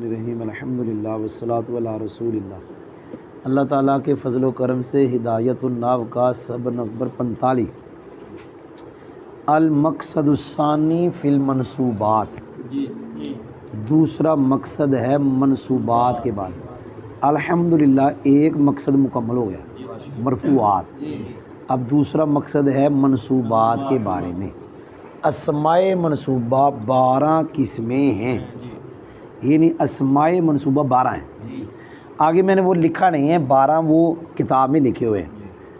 الرحمن الرحیم الحمدللہ والصلاۃ علی رسول اللہ۔ اللہ تعالیٰ کے فضل و کرم سے ہدایت الناو کا سبق نمبر 45 المقصد الثانی فی المنصوبات، دوسرا مقصد ہے منصوبات کے بعد۔ الحمدللہ ایک مقصد مکمل ہو گیا مرفوعات، اب دوسرا مقصد ہے منصوبات کے بارے میں۔ اسماء منصوبہ 12 قسمیں ہیں، یعنی اسماء منصوبہ 12 ہیں۔ آگے میں نے وہ لکھا نہیں ہے، 12 وہ کتاب میں لکھے ہوئے ہیں،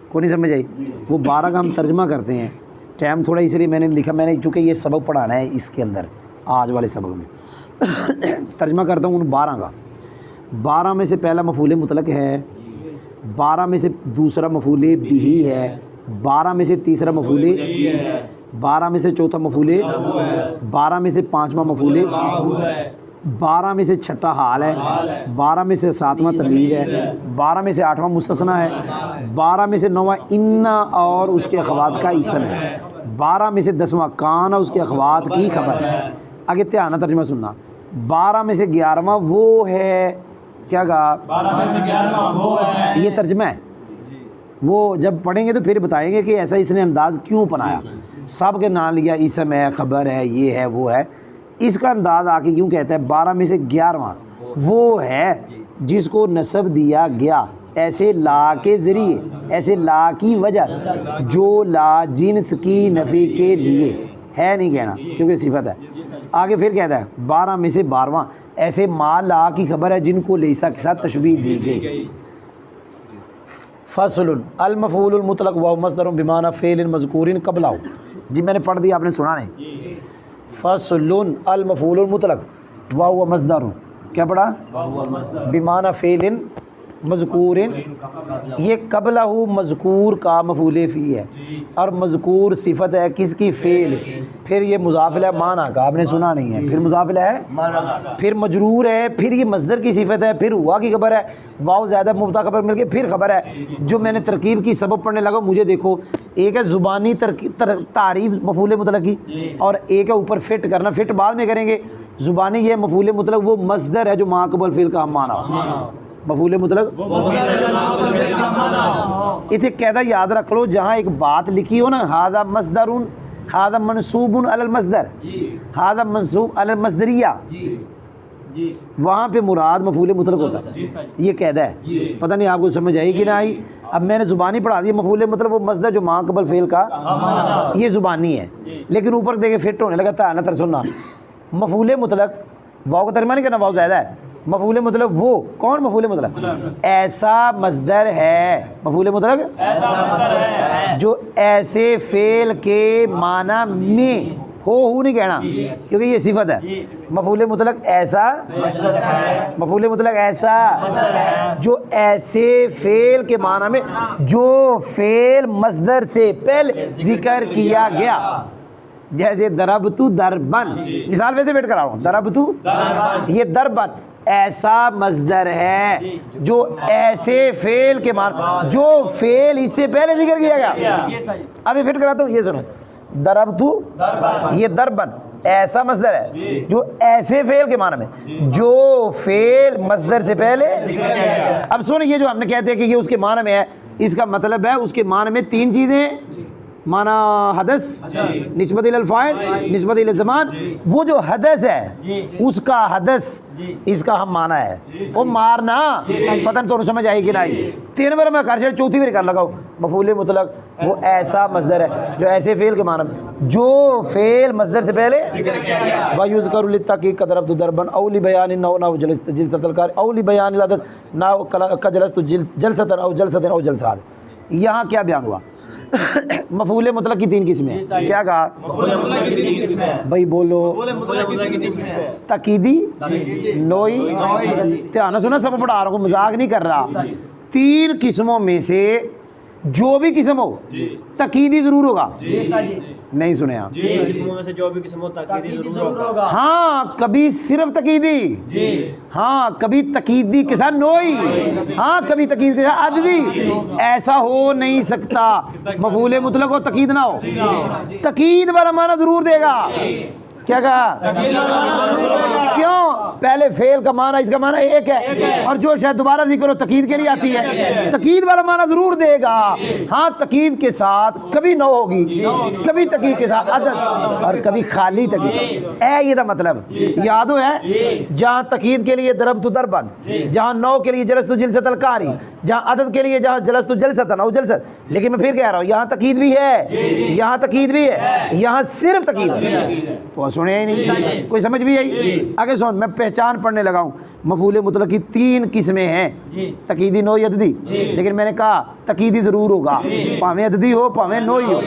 کوئی نہیں سمجھ آئی؟ وہ 12 کا ہم ترجمہ کرتے ہیں، ٹائم تھوڑا اس لیے میں نے لکھا، میں نے چونکہ یہ سبق پڑھانا ہے اس کے اندر آج والے سبق میں ترجمہ کرتا ہوں ان 12 کا۔ 12 میں سے پہلا مفعول مطلق ہے، 12 میں سے دوسرا مفعول بہ ہے، 12 میں سے تیسرا مفعول، 12 میں سے چوتھا مفعول، 12 میں سے پانچواں مفعول، 12 میں سے چھٹا حال ہے، 12 میں سے ساتواں تمہید ہے، 12 میں سے آٹھواں مستثنیٰ ہے، 12 میں سے نواں ان اور اس کے اخوات کا اسم ہے، 12 میں سے 10واں کان اور اس کے اخوات کی خبر ہے۔ آگے دھیان سے ترجمہ سننا۔ 12 میں سے 11واں وہ ہے، کیا کہا؟ 12 میں سے 11واں وہ ہے، یہ ترجمہ ہے۔ وہ جب پڑھیں گے تو پھر بتائیں گے کہ ایسا اس نے انداز کیوں بنایا، سب کے نام لیا، اسم ہے، خبر ہے، یہ ہے، وہ ہے، اس کا انداز آ کے کیوں کہتا ہے 12 میں سے 11واں وہ ہے جس کو نسب دیا گیا ایسے لا کے ذریعے، ایسے لا کی وجہ سے جو لا جنس کی نفی کے لیے ہے، نہیں کہنا کیونکہ صفت ہے۔ آگے پھر کہتا ہے 12 میں سے 12واں ایسے ما لا کی خبر ہے جن کو لیسا کے ساتھ تشبیہ دی گئی۔ فصل المفعول المطلق و مصدر بمعنی فعل مذکور قبلہ، جی میں نے پڑھ دیا، آپ نے سنا نہیں؟ فصل المفعول المطلق و مصدر، کیا پڑھا؟ بمعنی فعل مذکور، یہ قبلہ مذکور کا مفعول فی ہے اور مذکور صفت ہے کس کی؟ فعل۔ پھر یہ مضاف الیہ معنی کا، آپ نے سنا نہیں ہے، پھر مضاف الیہ ہے، پھر مجرور ہے، پھر یہ مصدر کی صفت ہے، پھر ہوا کی خبر ہے، واو زیادہ مبتدا خبر مل کے پھر خبر ہے۔ جو میں نے ترکیب کی سبب پڑھنے لگا، مجھے دیکھو، ایک ہے زبانی تعریف مفعول مطلق کی اور ایک ہے اوپر فٹ کرنا، فٹ بعد میں کریں گے۔ زبانی یہ مفعول مطلق وہ مصدر ہے جو ما قبل فعل کا معنی ہو، مفعول مطلق اتنے قاعدہ یاد رکھ لو، جہاں ایک بات لکھی ہو نا، ھذا مصدر، ھذا منصوب علی المصدر، ھذا منصوب علی المصدریہ، وہاں پہ مراد مفعول مطلق ہوتا ہے، یہ قاعدہ ہے۔ پتہ نہیں آپ کو سمجھ آئی کہ نہ آئی؟ اب میں نے زبانی پڑھا دی، مفعول مطلق وہ مصدر جو ما قبل فعل کا، یہ زبانی ہے، لیکن اوپر دیکھے فٹ ہونے لگا تھا نا، سننا مفعول مطلق واو کا ترجمہ نہیں کرنا، واو زیادہ ہے۔ مفعول مطلق وہ کون؟ مفعول مطلق ایسا مصدر ہے، مفعول مطلق ایسا مصدر ہے جو ایسے فعل کے معنی میں ہو نہیں کہنا کیونکہ یہ صفت ہے۔ مفعول مطلق ایسا مفعول مطلق ایسا جو ایسے فعل کے معنی میں جو فعل مصدر سے پہلے ذکر کیا گیا، جیسے ضربت دربن، مثال ویسے بیٹھ کر آ رہا ہوں، ضربت یہ دربن ایسا مصدر ہے جو ایسے فعل کے معنی جو فعل اس سے پہلے ذکر کیا گیا۔ ابھی فٹ کراتا ہوں، یہ سنو، ضربت یہ دربن ایسا مصدر ہے جو ایسے فعل کے معنی میں جو فعل مصدر سے پہلے۔ اب سنیں، یہ جو ہم نے کہتے ہیں کہ یہ اس کے معنی میں ہے، اس کا مطلب ہے اس کے معنی میں 3 چیزیں ہیں، معنی حدث، نسبت الی الفاعل، نسبت الی زمان۔ وہ جو حدث ہے اس کا حدث اس کا ہم معنی ہے، وہ مارنا، پتہ نہیں تو سمجھ آئی کہ نہیں؟ 3 بار میں کر چوتھی بار کر لگاؤ، مفعول مطلق وہ ایسا مصدر ہے جو ایسے فعل کے معنی میں جو فعل مصدر سے پہلے وَيُذْكَرُ لِلتَّحْقِيقِ قَدْ ضَرَبْتُ ضَرْبًا أَوْ لِبَيَانِ النَّوْ جَلَسْتُ جِلْسَةَ الْقَارِئِ أَوْ لِبَيَانِ الْعَدَدِ نَحْوَ كَجَلَسْتُ جَلْسَةً أَوْ جَلْسَةٍ أَوْ جَلْسَاتٍ۔ یہاں کیا بیان ہوا؟ مفعول مطلق کی 3 قسمیں ہیں، کیا کہا؟ بھائی بولو، تاکیدی، نوئی، دھیان سے سنا، سب پڑھا رہا ہوں، مذاق نہیں کر رہا۔ 3 قسموں میں سے جو بھی قسم ہو تاکیدی ضرور ہوگا، نہیں سنے آپ؟ قسموں میں سے جو بھی قسم ہو تاکیدی ضرور ہوگا۔ ہاں، کبھی صرف تاکیدی، ہاں کبھی تاکیدی کے ساتھ نوئی، ہاں کبھی تاکید کے ساتھ عددی، ایسا ہو نہیں سکتا مفعول مطلق ہو تاکید نہ ہو۔ تاکید والا معنی ضرور دے گا، کیا کہا؟ کیوں؟ پہلے فعل کا معنی اس کا معنی ایک ہے، اور جو شاید دوبارہ ذکر ہو تقید کے لیے آتی ہے، تقید والا معنی ضرور دے گا، ہاں تقید کے ساتھ کبھی نو ہوگی، کبھی تقید کے ساتھ عدد، اور کبھی خالی تقید، اے یہ دا مطلب یاد ہو ہے، جہاں تقید کے لیے ضربت ضربا، جہاں نو کے لیے جلست جلست القاری، جہاں عدد کے لیے جہاں جلست جلست او جلست، لیکن میں پھر کہہ رہا ہوں یہاں تقید بھی ہے، یہاں تقید بھی ہے، یہاں صرف تقید ہے، تو سنے ہی نہیں، کوئی سمجھ بھی آئی؟ آگے سن، میں پہچان پڑھنے لگا ہوں، مفعول مطلق کی 3 قسمیں ہیں، تقیدی، نوئی، عددی، لیکن میں نے کہا تقیدی ضرور ہوگا، پاویں عددی ہو پاویں نوئی ہو،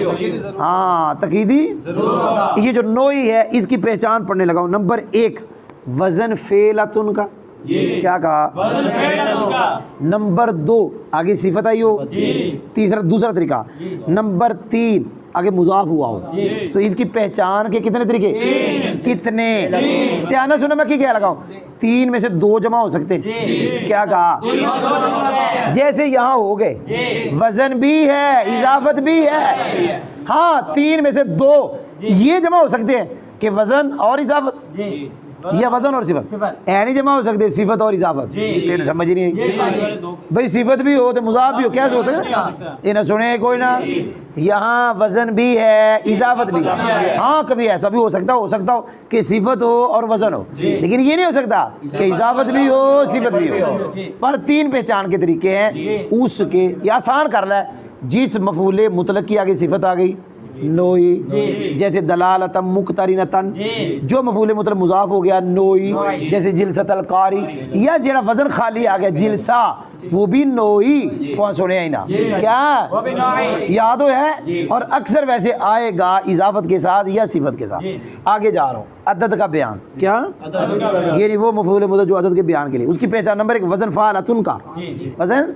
ہاں تقیدی یہ جو نوئی ہے اس کی پہچان پڑھنے لگا ہوں۔ نمبر 1 وزن فعلتن کا، کیا کہا؟ نمبر 2 آگے صفت آئی ہو، دوسرا طریقہ۔ نمبر 3 آگے مضاف ہوا ہو، تو اس کی پہچان کے کتنے طریقے؟ کتنے؟ دھیان سے سنو، میں کیا لگا ہوں، 3 میں سے 2 جمع ہو سکتے، کیا کہا؟ جیسے یہاں ہو گئے، وزن بھی ہے اضافت بھی ہے، ہاں 3 میں سے 2 یہ جمع ہو سکتے ہیں کہ وزن اور اضافت، یا وزن اور صفت، نہیں جمع ہو سکتے صفت اور اضافت، تیرے سمجھ نہیں آئی بھائی، صفت بھی ہو تو مضاف بھی ہو، کیسے ہوتا ہے؟ یہ نہ سنے کوئی نہ، یہاں وزن بھی ہے اضافت بھی ہے، ہاں کبھی ایسا بھی ہو سکتا ہو کہ صفت ہو اور وزن ہو، لیکن یہ نہیں ہو سکتا کہ اضافت بھی ہو صفت بھی ہو، پر 3 پہچان کے طریقے ہیں اس کے، یہ آسان کر لے، جس مفعول مطلق کی آگے صفت آ گئی نوئی، جیسے دلالتم مقترنتن، جو مفعول مطلق مضاف ہو گیا نوئی، جیسے جلست القاری، یا جڑا وزن خالی آ گیا جلسہ، وہ بھی نوئی، کون سنے ہی نا، کیا یاد ہو ہے؟ اور اکثر ویسے آئے گا اضافت کے ساتھ یا صفت کے ساتھ۔ آگے جا رہا ہوں، عدد کا بیان، کیا یہ نہیں وہ مفعول مطلق جو عدد کے بیان کے لیے، اس کی پہچان نمبر 1 وزن فعلتن کا، وزن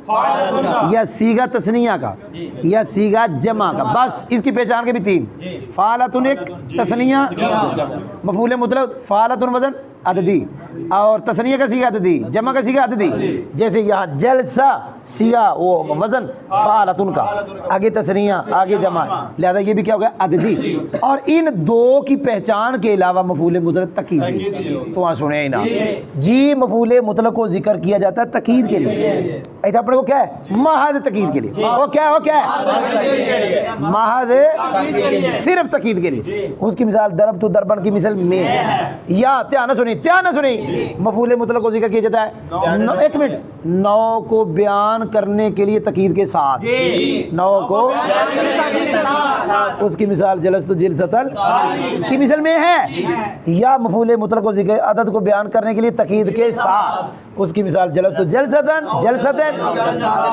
یا صیغہ تثنیہ کا یا صیغہ جمع کا، بس اس کی پہچان کے بھی 3، فعلتن ایک تثنیہ مفعول مطلق، فعلتن وزن عددی، اور تثنیہ کا صیغہ عددی، جمع کا صیغہ عددی، جیسے یہاں جلسہ صیغہ وہ وزن فعلتن کا، آگے تثنیہ آگے جمع، لہذا یہ بھی کیا ہو گیا عددی، اور ان 2 کی پہچان کے علاوہ مفعول مطلق تقیدی، تو وہاں سنے ہی نا جی، مفعول مطلق کو ذکر کیا جاتا ہے تقید کے لیے، ایسا اپنے کو کیا ہے محض تقید کے لیے، وہ کیا ہے محض صرف تقید کے لیے، اس کی مثال ضرب تو ضربن کی مثال میں، یا دھیان سنی مفعول مطلق کو ذکر کیا جاتا ہے 1 منٹ 9 کو بیان کرنے کے لیے تقید کے ساتھ، 9 کو اس کی مثال جلست جلستل کی مثال میں ہے، یا مفعول مطلق کو ذکر عدد کو بیان کرنے کے لیے تقید کے ساتھ، اس کی مثال جلست جلستن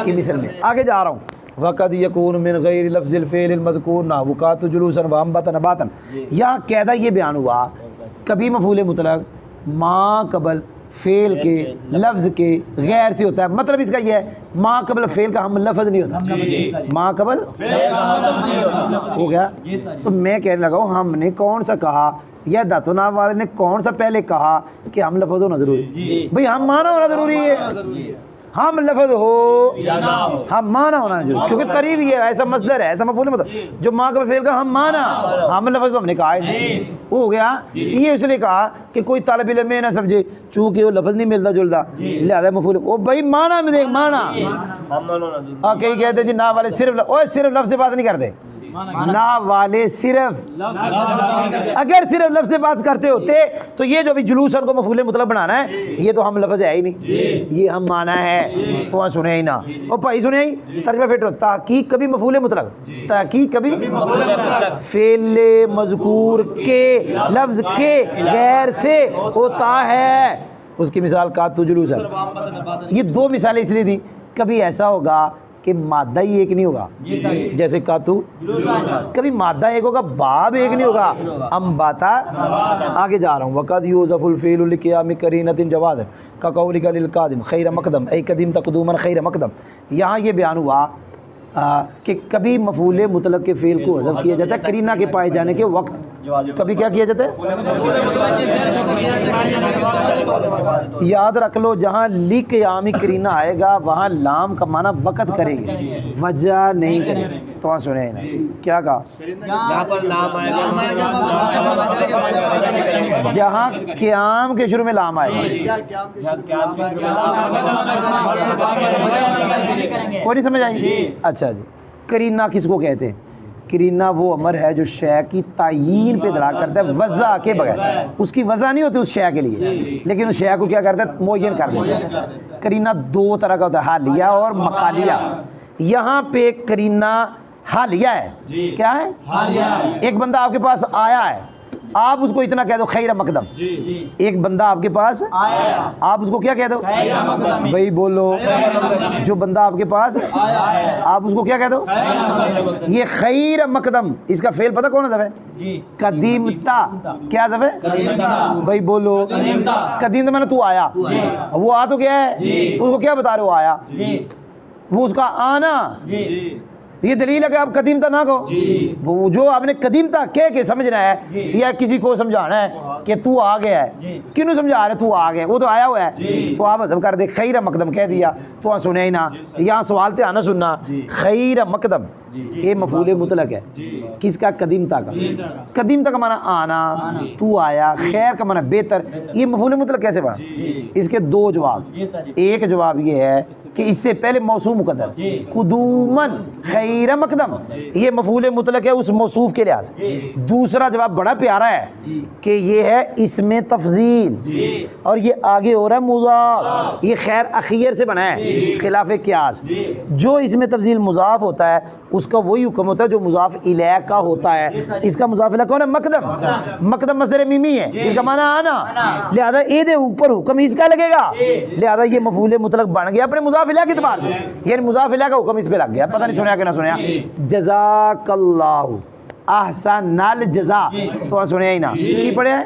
کی مثال میں۔ آگے جا رہا ہوں، وقد یکون من غیر لفظ الفعل المذکور نحوکات جلوسا وانبتا نباتا، یہاں قاعدہ یہ بیان ہوا، کبھی مفعول مطلق ما قبل فعل کے لفظ کے غیر سے ہوتا ہے، مطلب اس کا یہ ہے ما قبل فعل کا ہم لفظ نہیں ہوتا، ما قبل ہو گیا، تو میں کہنے لگا ہوں ہم نے کون سا کہا، یا داتنا والے نے کون سا پہلے کہا کہ ہم لفظ ہونا ضروری، بھئی ہم معنی ہونا ضروری ہے، ہم لفظ ہو ہم معنی ہونا ضروری، کیونکہ قریب یہ ایسا مصدر ہے، ایسا مفعول مطلق جو ما قبل فعل کا ہم معنی، ہم لفظ تو ہم نے کہا ہے ہو گیا، یہ اس نے کہا کہ کوئی طالب علم میں نہ سمجھے چونکہ وہ لفظ نہیں ملتا جلتا، لہذا مفعول وہ بھائی معنی میں دیکھ معنی، اور کئی کہتے ہیں جی نا والے صرف لفظ سے بات نہیں کرتے، نا والے صرف اگر صرف لفظ سے بات کرتے ہوتے تو یہ جو بھی جلوس ان کو مفعول مطلق بنانا ہے یہ تو ہم لفظ ہے ہی نہیں، یہ ہم معنی ہے، تو وہاں سنے ہی نا، اور بھائی سنے ہی ترجمہ فٹ، تحقیق کبھی مفعول مطلق، تحقیق کبھی فعل مذکور کے لفظ کے غیر سے ہوتا ہے، اس کی مثال کاتو جلوسا، یہ 2 مثالیں اس لیے دی، کبھی ایسا ہوگا کہ مادہ ہی ایک نہیں ہوگا، جیسے کاتو، کبھی مادہ ایک ہوگا باب ایک نہیں ہوگا، امباتا، آگے جا رہا ہوں، وقد یوزف الفعل لقیام قرینۃ جواز کقولک للقادم خیر مقدم ای قدیم تقدوما خیر مقدم، یہاں یہ بیان ہوا کہ کبھی مفعول مطلق کے فعل کو حذف کیا جاتا ہے قرینہ کے پائے جانے کے وقت، کبھی کیا کیا جاتا ہے، یاد رکھ لو جہاں لقیامی قرینہ آئے گا وہاں لام کا معنی وقت کرے گی، وجہ نہیں کرے گی، تو وہاں سنے ہی نا کیا کہا جہاں پر نام آئے گا جہاں قیام کے شروع میں لام آئے گا کوئی نہیں سمجھ آئی؟ اچھا جی کرینہ کس کو کہتے ہیں؟ کرینہ وہ امر ہے جو شے کی تعیین پہ دلالت کرتا ہے وضع کے بغیر، اس کی وضع نہیں ہوتی اس شے کے لیے لیکن اس شے کو کیا کرتا ہے معین کر دیتا ہے۔ کرینہ دو طرح کا ہوتا ہے، حالیہ اور مقالیہ۔ یہاں پہ کرینہ حالیہ ہے، کیا ہے؟ ایک بندہ آپ کے پاس آیا ہے، آپ اس کو اتنا کہہ دو خیر مقدم، ایک بندہ آپ کے پاس آپ اس کو کیا کہہ دو بھائی بولو، جو بندہ آپ کے پاس آپ اس کو کیا کہہ دو یہ خیر مقدم، اس کا فعل پتہ کون ہے؟ قدیمتا، کیا ہے بھائی بولو؟ قدیم میں نے تو آیا، وہ آ تو کیا ہے اس کو کیا بتا رہے ہو آیا، وہ اس کا آنا، یہ دلیل ہے کہ آپ قدیمتا نہ کہو، وہ جو آپ نے قدیمتا کہہ کے سمجھنا ہے یا کسی کو سمجھانا ہے کہ تو آ گیا ہے، کیوں نہیں سمجھا رہے تو آ گیا، وہ تو آیا ہوا ہے تو آپ حذف کر دے، خیر مقدم کہہ دیا تو وہاں سنے ہی نہ، یہاں سوال تھے آنا سننا، خیر مقدم یہ مفعول مطلق ہے، کس کا؟ قدیمتا کا۔ قدیمتا کا معنی آنا، تو آیا، خیر کا معنی بہتر، یہ مفعول مطلق کیسے بنا؟ اس کے دو جواب، ایک جواب یہ ہے کہ اس سے پہلے موصوف مقدر قدوماً خیر مقدم، یہ مفعول مطلق ہے اس موصوف کے لحاظ سے۔ دوسرا جواب بڑا پیارا ہے کہ یہ ہے اسم تفضیل اور یہ آگے ہو رہا ہے مضاف، یہ خیر اخیر سے بنا ہے خلاف قیاس۔ جو اسم تفضیل مضاف ہوتا ہے اس کا وہی حکم ہوتا ہے جو مضاف الیہ کا ہوتا ہے، اس کا مضاف الیہ کون ہے؟ مقدم، مقدم مصدر میمی ہے، اس کا معنی آنا، لہذا اے دے اوپر حکم اس کا لگے گا، لہذا یہ مفعول مطلق بن گیا اپنے مضاف الیہ کے اعتبار سے، یعنی مضاف الیہ کا حکم اس پہ لگ گیا، پتہ نہیں سنیا کہ نہ سنیا۔ جزاک اللہ احسن الجزاء تو سنیا ہی نہ کی پڑھے ہیں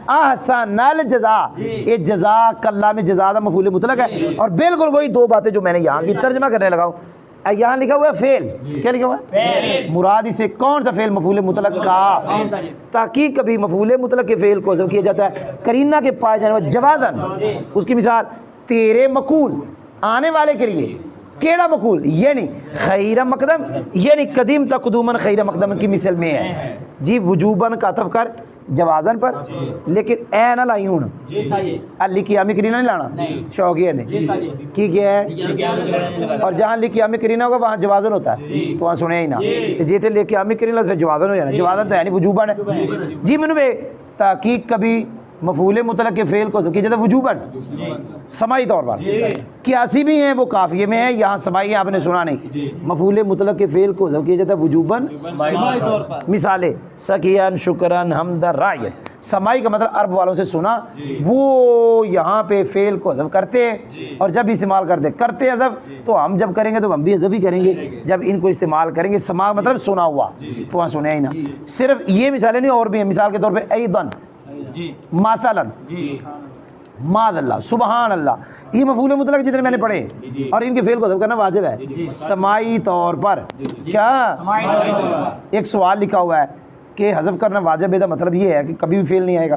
احسن الجزاء، یہ جزاک اللہ میں جزا دا مفعول مطلق ہے، اور بالکل وہی دو باتیں جو میں نے یہاں کی ترجمہ کرنے لگا ہوں۔ یہاں لکھا ہوا ہے فعل، کیا لکھا ہوا ہے؟ مراد اسے کون سا فعل؟ مفعول مطلق کا، تاکہ کبھی مفعول مطلق کے فعل کو حذف کیا جاتا ہے کرینہ کے پائے جانے والے جوازن، اس کی مثال تیرے مقول آنے والے کے لیے، کیڑا مقول یعنی خیر مقدم، یعنی قدیم تا قدومن خیر مقدم کی مثل میں ہے جی، وجوباً کا عطف کر جوازن پر، لیکن اے نہ لائی ہوں علی قیامی کرینہ نہیں لانا، شوقیہ نے کی کیا ہے، اور جہاں علی قیامی کرینہ ہوگا وہاں جوازن ہوتا ہے تو وہاں سنے ہی نہ، جیتے لے قیامی کرینہ پھر جوازن ہو جانا، جوازن تو ہے نہیں وجوباً ہے جی منوے، تاکہ کبھی مفعول مطلق کے فعل کو کی جاتا ہے وجوباً سماعی طور پر، قیاسی بھی ہیں وہ قافیے میں ہے، یہاں سماعی آپ نے سنا نہیں، مفعول مطلق کے فعل کو کیا جاتا ہے وجوباً سماعی طور پر، مثالیں سکیان شکران حمدن رائن، سماعی کا مطلب عرب والوں سے سنا، وہ یہاں پہ فعل کو حذف کرتے ہیں اور جب استعمال کرتے ہیں حذف تو ہم جب کریں گے تو ہم بھی حذف ہی کریں گے جب ان کو استعمال کریں گے، سماع مطلب سنا ہوا تو وہاں سنے ہی نہ، صرف یہ مثالیں نہیں اور بھی ہیں، مثال کے طور پہ ایضاً مثلاً معاذ اللہ سبحان اللہ، یہ مفعول مطلق جتنے میں نے پڑھے اور ان کے فعل کو حذف کرنا واجب ہے سماعی طور پر، کیا ایک سوال لکھا ہوا ہے کہ حذف کرنا واجب ہے، دا مطلب یہ ہے کہ کبھی بھی فعل نہیں آئے گا،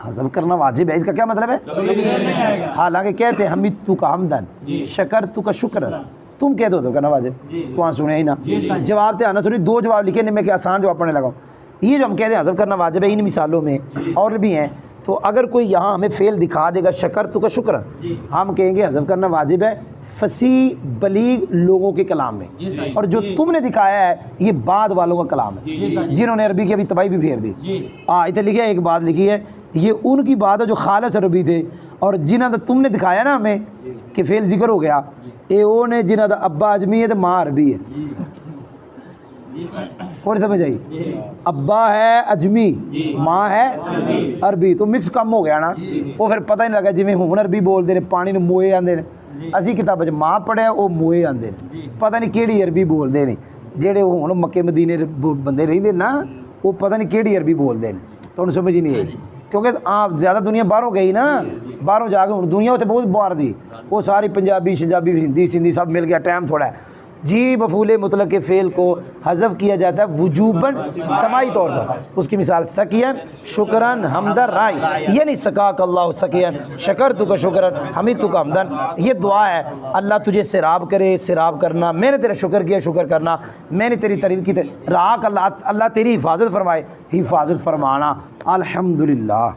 حذف کرنا واجب ہے اس کا کیا مطلب ہے؟ حالانکہ کہتے ہیں حمدت کا حمدن شکرت کا شکرن، تم کہتے ہو حذف کرنا واجب تو وہاں سنے ہی نہ، جواب تھے آنا سنی، دو جواب لکھے میں کہ آسان جواب پڑھنے لگا ہوں، یہ جو ہم کہتے ہیں حذف کرنا واجب ہے ان مثالوں میں اور بھی ہیں، تو اگر کوئی یہاں ہمیں فعل دکھا دے گا شکرت کا شکرن، ہم کہیں گے حذف کرنا واجب ہے فصیح بلیغ لوگوں کے کلام میں، اور جو تم نے دکھایا ہے یہ بعد والوں کا کلام ہے جنہوں نے عربی کی ابھی تباہی بھی پھیر دی، ادھر لکھا ہے ایک بات لکھی ہے، یہ ان کی بات ہے جو خالص عربی تھے، اور جنہوں نے تم نے دکھایا نا ہمیں کہ فعل ذکر ہو گیا، اے وہ نے جنہوں کا ابا اجمی ہے تو ماں عربی ہے، کوئی سمجھ آئی؟ ابا ہے اجمی ماں ہے عربی، تو مکس کم ہو گیا نا، وہ پھر پتہ ہی نہیں لگا جی ہوں عربی بولتے ہیں پانی نو موئے آتے ہیں، اسی کتاب ماں پڑھیا وہ موئے آتے ہیں، پتہ نہیں کیڑی عربی بولتے ہیں، جہے ہوں مکے مدینے بندے رہتے نا وہ پتہ نہیں کیڑی عربی بولتے ہیں، تو انہیں سمجھ ہی نہیں آئی، کیونکہ آپ زیادہ دنیا باہروں گئی نا، باہروں جا کے ہوں دنیا اتنے بہت باہر دی، وہ ساری پنجابی شنجابی ہندی سندھی سب مل گیا، ٹائم تھوڑا ہے، جی مفعول مطلق کے فعل کو حذف کیا جاتا ہے وجوباً سماعی طور پر. اس کی مثال سکین شکرن حمدن رائی، یعنی سکاک اللہ سکین شکرتک شکرن حمدتک حمدن. یہ دعا ہے اللہ تجھے سیراب کرے، سیراب کرنا، میں نے تیرا شکر کیا شکر کرنا، میں نے تیری تعریف کی راک اللہ تیری حفاظت فرمائے، حفاظت فرمانا. الحمدللہ.